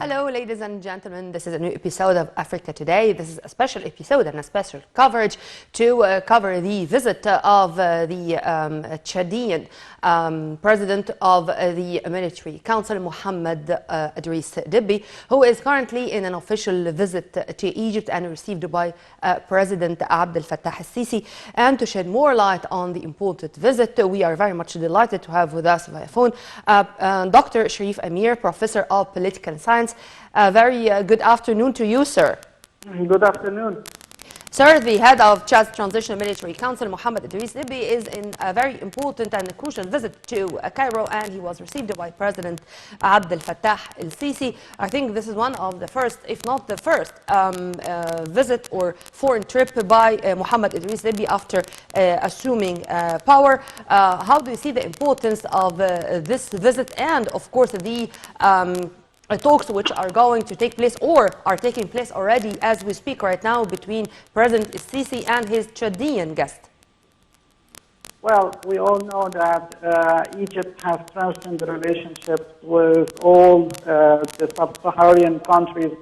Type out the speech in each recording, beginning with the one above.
Hello, ladies and gentlemen. This is a new episode of Africa Today. This is a special episode and a special coverage to cover the visit of the Chadian president of the military council, Mohammed Idriss Déby, who is currently in an official visit to Egypt and received by President Abdel Fattah el-Sisi. And to shed more light on the important visit, we are very much delighted to have with us via phone Dr. Sharif Amir, Professor of Political Science. Very good afternoon to you, sir. Good afternoon. Sir, the head of Chad's Transitional Military Council, Mohammed Idriss Déby, is in a very important and crucial visit to Cairo, and he was received by President Abdel Fattah el-Sisi. I think this is one of the first, if not the first, visit or foreign trip by Mohammed Idriss Déby after assuming power. How do you see the importance of this visit and, of course, the talks which are going to take place or are taking place already as we speak right now between President el-Sisi and his Chadian guest? Well, we all know that Egypt has strengthened the relationship with all the sub-Saharan countries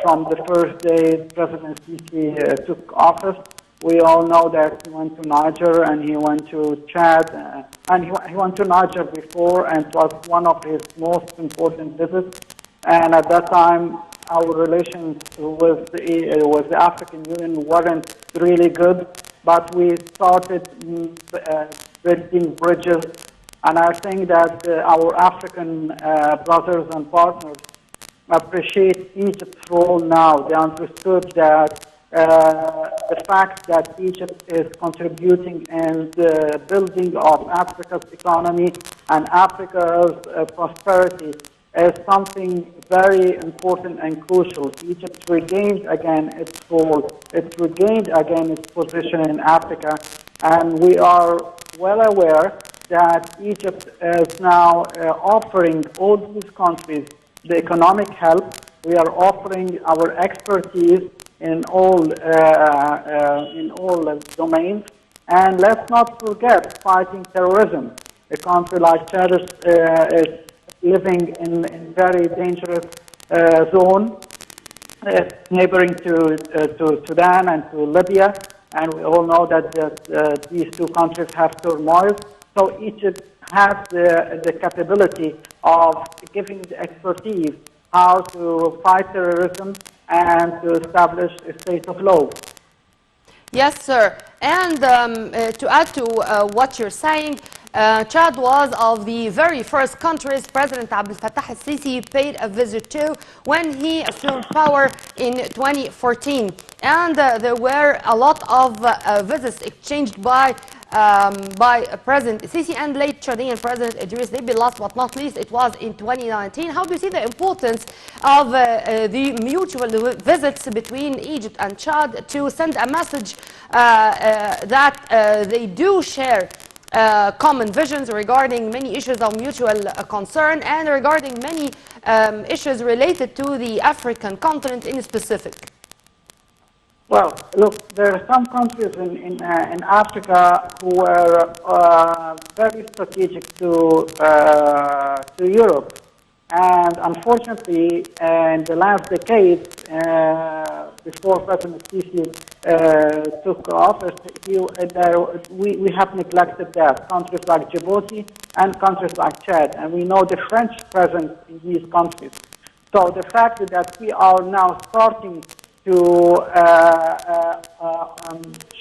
from the first day President Sisi took office. We all know that he went to Niger and he went to Chad, and he went to Niger before, and it was one of his most important visits. And at that time, our relations with the African Union weren't really good, but we started building bridges. And I think that our African brothers and partners appreciate Egypt's role now. They understood that the fact that Egypt is contributing in the building of Africa's economy and Africa's prosperity is something very important and crucial. Egypt regained again its role. It regained again its position in Africa, and we are well aware that Egypt is now offering all these countries the economic help. We are offering our expertise in all domains, and let's not forget fighting terrorism. A country like Chad is living in a very dangerous zone, neighboring to Sudan and to Libya, and we all know that these two countries have turmoil. So Egypt has the capability of giving the expertise how to fight terrorism and to establish a state of law. Yes, sir. And to add to what you're saying, Chad was of the very first countries President Abdel Fattah el-Sisi paid a visit to when he assumed power in 2014. And there were a lot of visits exchanged by President Sisi and late Chadian President Idriss Déby. Last but not least, it was in 2019. How do you see the importance of the mutual visits between Egypt and Chad to send a message that they do share common visions regarding many issues of mutual concern and regarding many issues related to the African continent in specific? Well, look, there are some countries in Africa who were very strategic to Europe, and unfortunately, in the last decade, before President Sisi took office, we have neglected that. Countries like Djibouti and countries like Chad, and we know the French presence in these countries. So the fact that we are now starting to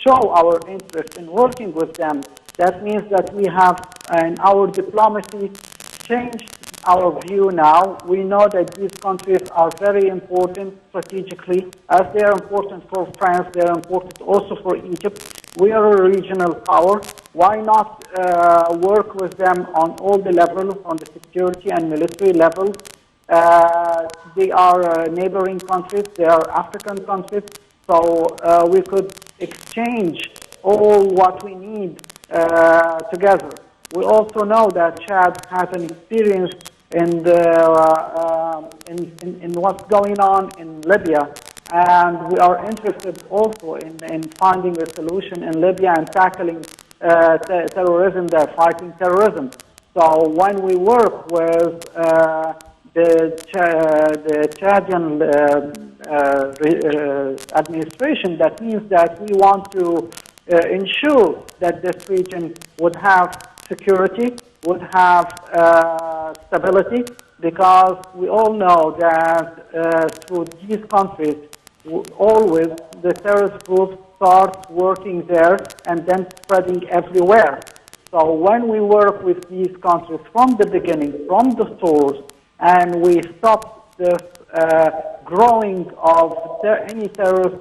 show our interest in working with them, that means that we have, in our diplomacy, changed our view now. We know that these countries are very important strategically. As they are important for France, they are important also for Egypt. We are a regional power. Why not work with them on all the levels, on the security and military level? They are neighboring countries, they are African countries, so we could exchange all what we need together. We also know that Chad has an experience in what's going on in Libya, and we are interested also in finding a solution in Libya and tackling terrorism there, fighting terrorism. So when we work with the Chadian administration, that means that we want to ensure that this region would have security, would have stability, because we all know that through these countries, always the terrorist groups start working there and then spreading everywhere. So when we work with these countries from the beginning, from the source, and we stop this growing of any terrorist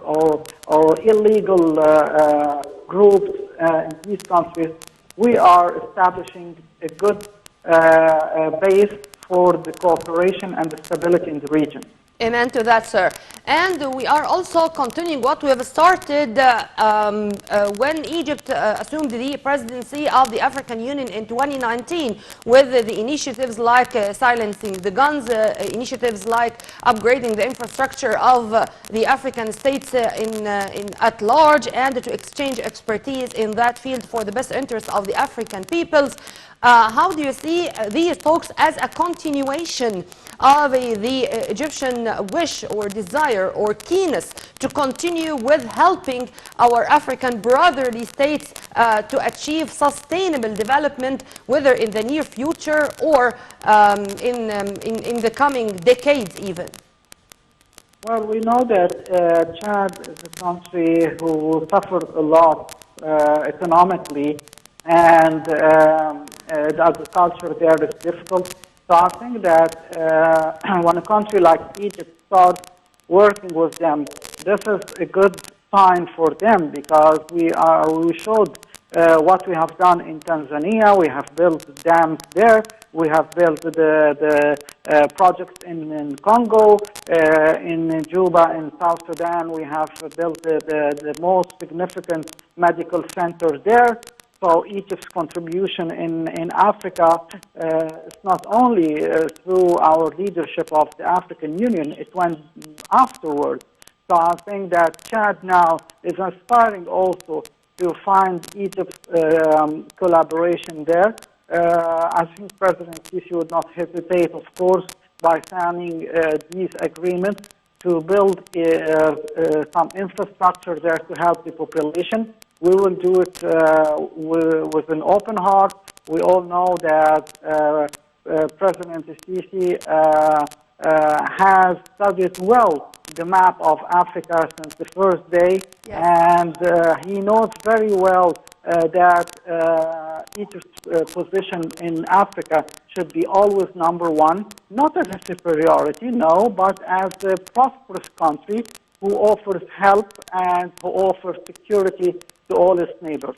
or illegal groups in these countries, we are establishing a good base for the cooperation and the stability in the region. Amen to that, sir. And we are also continuing what we have started when Egypt assumed the presidency of the African Union in 2019 with the initiatives like silencing the guns, initiatives like upgrading the infrastructure of the African states at large, and to exchange expertise in that field for the best interests of the African peoples. How do you see these talks as a continuation of the Egyptian wish or desire or keenness to continue with helping our African brotherly states to achieve sustainable development, whether in the near future or in the coming decades even? Well, we know that Chad is a country who suffered a lot economically, and the agriculture there is difficult. So I think that when a country like Egypt starts working with them, this is a good sign for them, because we showed what we have done in Tanzania. We have built dams there. We have built the projects in Congo, in Juba, in South Sudan. We have built the most significant medical center there. So Egypt's contribution in Africa is not only through our leadership of the African Union, it went afterwards. So I think that Chad now is aspiring also to find Egypt's collaboration there. I think President Sisi would not hesitate, of course, by signing these agreements to build some infrastructure there to help the population. We will do it with an open heart. We all know that President Sisi has studied well the map of Africa since the first day, yes. And he knows very well that Egypt's position in Africa should be always number one, not as a superiority, no, but as a prosperous country who offers help and who offers security to all its neighbors.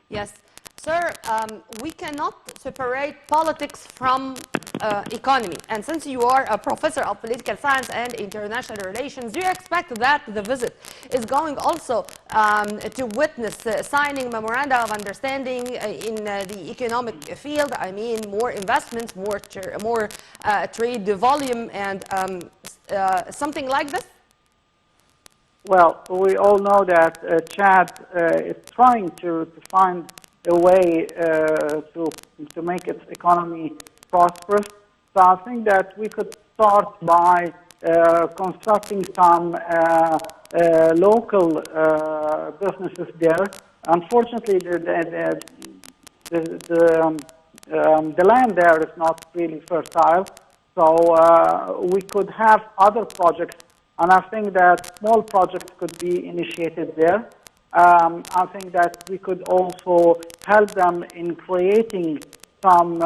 Yes. Sir, we cannot separate politics from economy. And since you are a professor of political science and international relations, do you expect that the visit is going also to witness signing memoranda of understanding in the economic field? I mean, more investments, more trade volume, and something like this? Well, we all know that Chad is trying to find a way to make its economy prosperous. So I think that we could start by constructing some local businesses there. Unfortunately, the land there is not really fertile, so we could have other projects, and I think that small projects could be initiated there. I think that we could also help them in creating some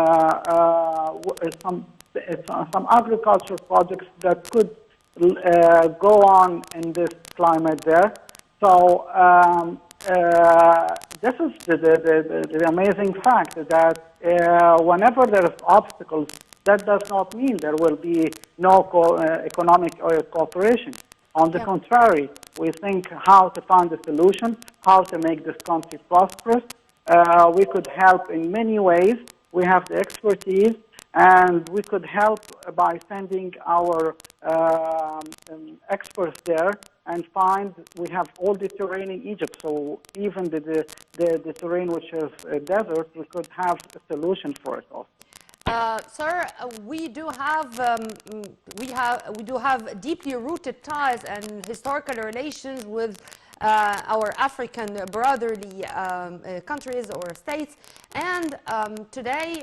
agriculture projects that could go on in this climate there. So this is the amazing fact that whenever there is obstacles, that does not mean there will be no economic cooperation. On the contrary, we think how to find a solution, how to make this country prosperous. We could help in many ways. We have the expertise, and we could help by sending our experts there and find. We have all the terrain in Egypt, so even the terrain which is a desert, we could have a solution for it also. Sir, we do have deeply rooted ties and historical relations with our African brotherly countries or states, and today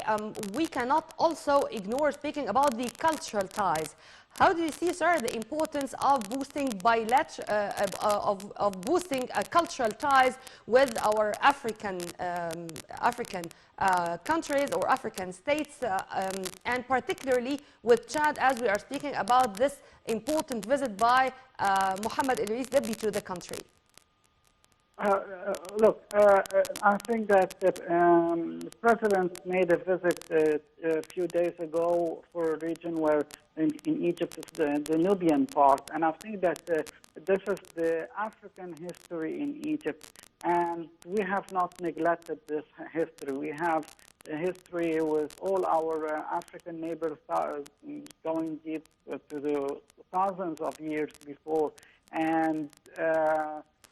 we cannot also ignore speaking about the cultural ties. How do you see, sir, the importance of boosting boosting cultural ties with our African countries or African states, and particularly with Chad, as we are speaking about this important visit by Mohammed Idriss Déby to the country? Look, I think that the president made a visit a few days ago for a region where in Egypt is the Nubian part, and I think that this is the African history in Egypt, and we have not neglected this history. We have a history with all our African neighbors going deep to the thousands of years before, and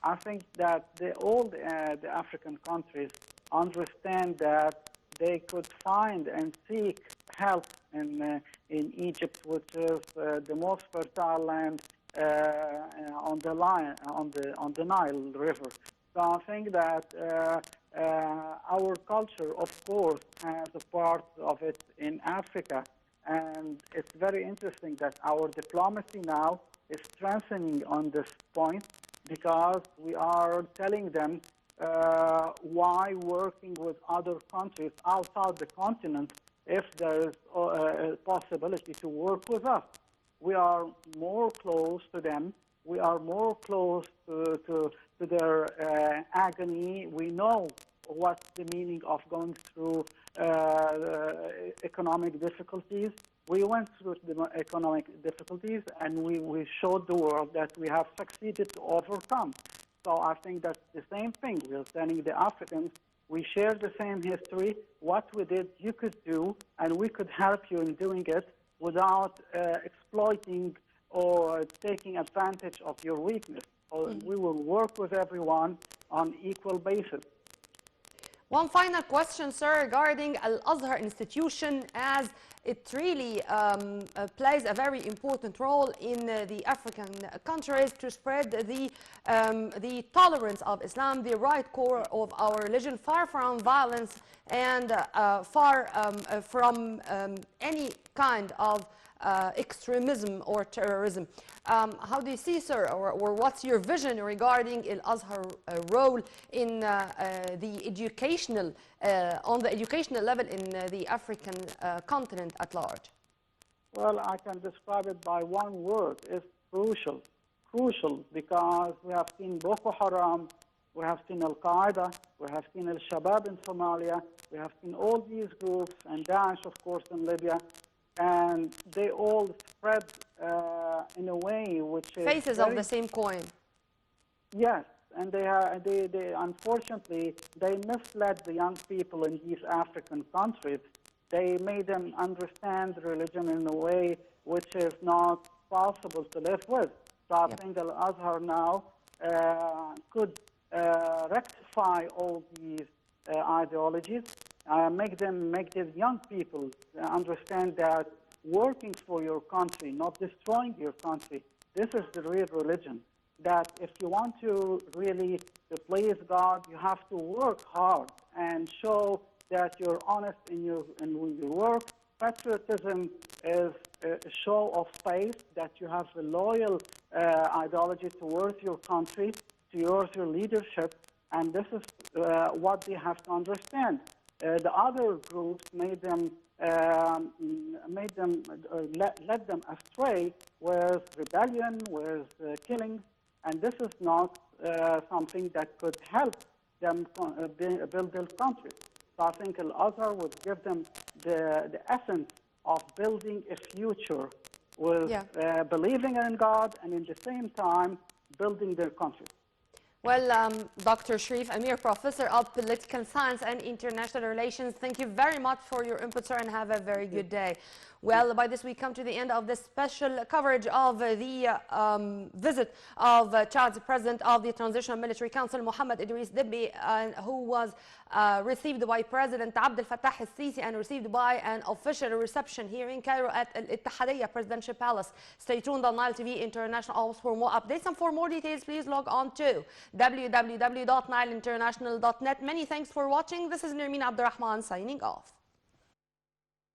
I think that all the African countries understand that they could find and seek help in Egypt, which is the most fertile land on the Nile River. So I think that our culture, of course, has a part of it in Africa, and it's very interesting that our diplomacy now is strengthening on this point, because we are telling them why working with other countries outside the continent if there is a possibility to work with us. We are more close to them. We are more close to their agony. We know what's the meaning of going through economic difficulties. We went through the economic difficulties, and we showed the world that we have succeeded to overcome. So I think that's the same thing. We're telling the Africans, we share the same history. What we did, you could do, and we could help you in doing it without exploiting or taking advantage of your weakness. We will work with everyone on equal basis. One final question, sir, regarding Al-Azhar institution, as it really plays a very important role in the African countries to spread the tolerance of Islam, the right core of our religion, far from violence and far from any kind of extremism or terrorism. How do you see, sir, or what's your vision regarding Al-Azhar role in the educational, on the educational level in the African continent at large? Well, I can describe it by one word. It's crucial. Crucial, because we have seen Boko Haram, we have seen Al-Qaeda, we have seen Al-Shabaab in Somalia, we have seen all these groups, and Daesh, of course, in Libya, and they all spread in a way which is faces of the same coin. Yes, and they unfortunately they misled the young people in these African countries. They made them understand religion in a way which is not possible to live with. So I think Al-Azhar now could rectify all these ideologies. Make the young people understand that working for your country, not destroying your country, this is the real religion. That if you want to really please God, you have to work hard and show that you're honest in your work. Patriotism is a show of faith, that you have a loyal ideology towards your country, towards your leadership, and this is what they have to understand. The other groups led them astray with rebellion, with killings, and this is not something that could help them build their country. So I think Al-Azhar would give them the essence of building a future with believing in God and in the same time building their country. Well, Dr. Sharif Amir, Professor of Political Science and International Relations, thank you very much for your input, sir, and have a very good day. Well, by this we come to the end of this special coverage of the visit of Chad's President of the Transitional Military Council, Mohammed Idriss Deby, who was received by President Abdel Fattah el-Sisi and received by an official reception here in Cairo at Al-Ittihadiyya Presidential Palace. Stay tuned on Nile TV International Always for more updates, and for more details please log on to www.nileinternational.net. Many thanks for watching. This is Nermeen Abdurrahman signing off.